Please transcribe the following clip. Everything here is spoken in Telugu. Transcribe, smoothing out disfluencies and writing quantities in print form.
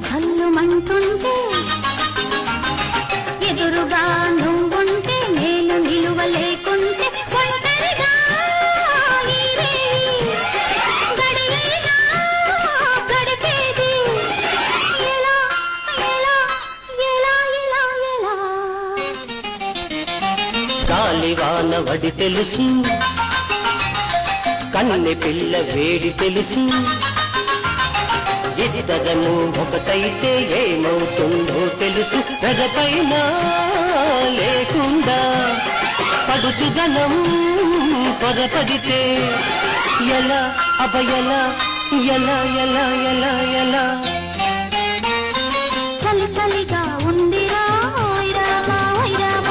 కల్లుమంటుంటే ఎదురుగా నువ్వుంటే నేను నిలువలేకుంటే ఒంటరిగా గడియేనా గడిపేది ఎలా ఎలా ఎలా ఎలా ఎలా గాలివాన వడి తెలుసు కన్నె పిల్ల వేడి తెలుసు ఇద్దరము ఒకటైతే ఏమవుతుందో తెలుసు గదపైన లేకుండా పడుచుదనం పొరపడితే ఎలా అభయలా ఎలా ఎలా ఎలా ఎలా చలి చలిగా